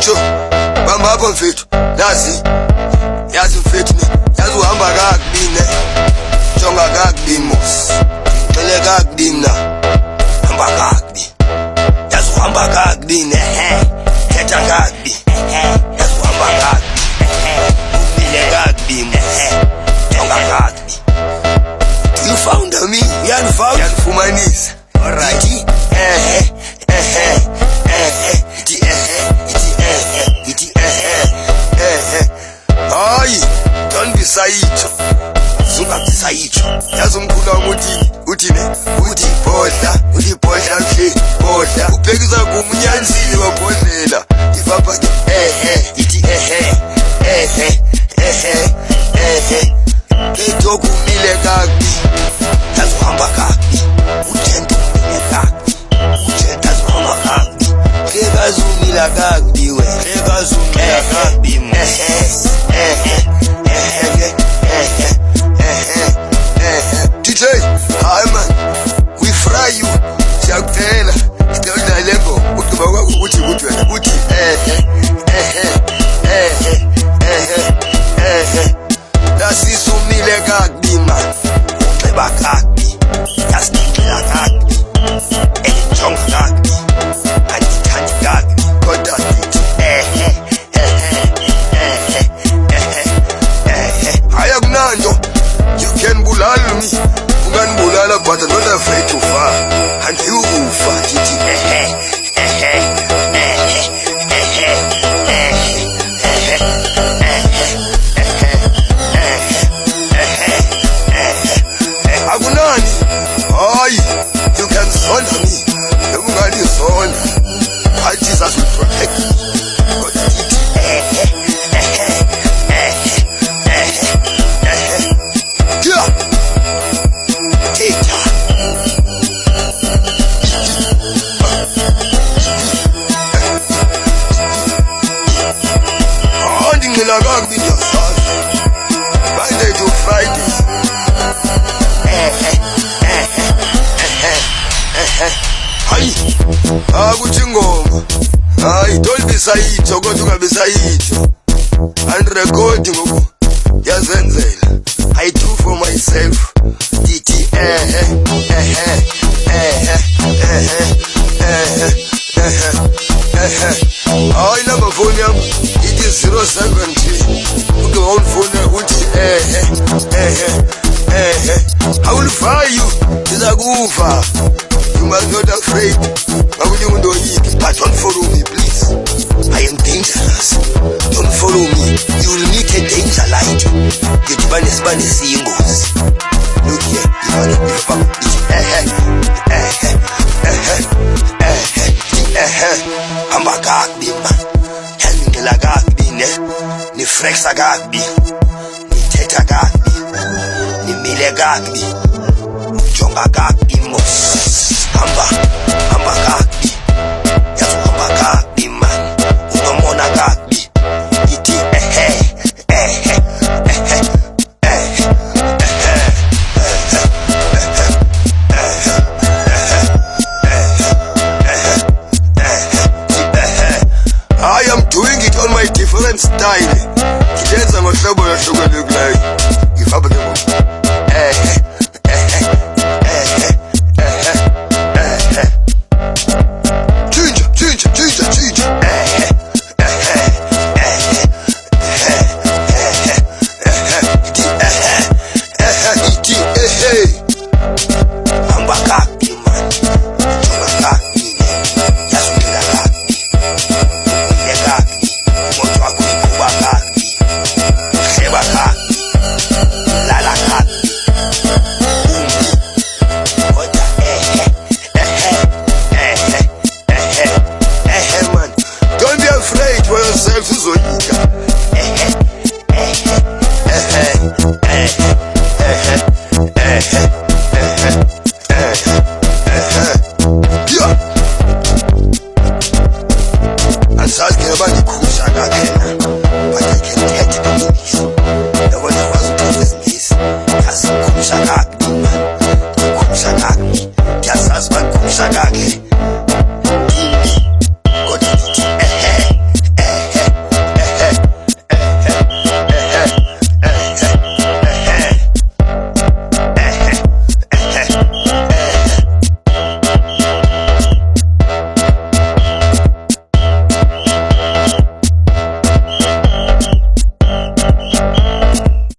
Sho bamba hapo mfethu yazi mfethu yazi uhamba kakubini jonga kakubini mos cele kakubini na hamba kakubini yazi uhamba kakubini thetha kakubini yazi uhamba kakubini umile kakubini jonga kakubini. You found me, you found Fumanisa. Alright. Hayi, don't be sayicho. Zunga bisayicho. Yazi umkhulu wami uthi bodla mfethu bodla. Ubhekisa kumnyanzini wabhodlela. Ifapha ke ithi Keto kumile kakbi. Yazi uhamba kakbi. Uthento kumile kakbi. Uthento uhamba kakbi. Kekazumila kakbi we. Kekazumila kakbi mo. DJ, hi man, we fry you. Siyakutela. Sithola lembo. Uthi bakwakho uthi wena. Uthi Nasisumile kakbi man. Uceba kakbi. Yasikila kakbi. Enjonga kakbi. Andithandi kakbi. Kodwa ndithi Haya kunanto. You can bulala me. Ungangibulala but I'm not afraid to fall. And you ufa ndithi Akunani. Hayi, you can honor me. Ungangizona. I Jesus will protect you. God Ngila kakbi yourself. Monday to Friday. Hayi, akuthi ngoma. Hayi, don't be sayitho kodwa ungabe sayitho. And record ngoku yazenzela. I do for myself. Dithi Hayi number phone yami ithi 073. Uke wawufona uthi I will fire you. Ngizakufa. You must not afraid. Ngakunye umuntu oyiki. But don't follow me please. I am dangerous. Don't follow me. You will meet a danger light. Ngidibane sibane siyingozi. Look here. Hamba kakbi man. Yazi ngila kakbi ne. Ni flexa kakbi. Ni thetha kakbi. Ni mile kakbi. Jonga kakbi mos. Hamba kakbi. Yazi hamba kakbi man. Unomona kakbi. Ithi I am doing it on my different style. Kidenza ngohlobo yahlukeneyo. Ngifapha ke ngoku. Jinja. Hamba kakbi man. Jonga kakbi. Yasukila kakbi. Moto wako ikuba kakbi. Kheba kakbi. Lala kakbi. Oda man. Don't be afraid for yourself uzoyika. Ansazi ke bani khusha kakena. But I can get it on this. The one who was doing this. Kasi khusha kakbi man. Khusha kakbi. Yasazi ba khusha kakbi.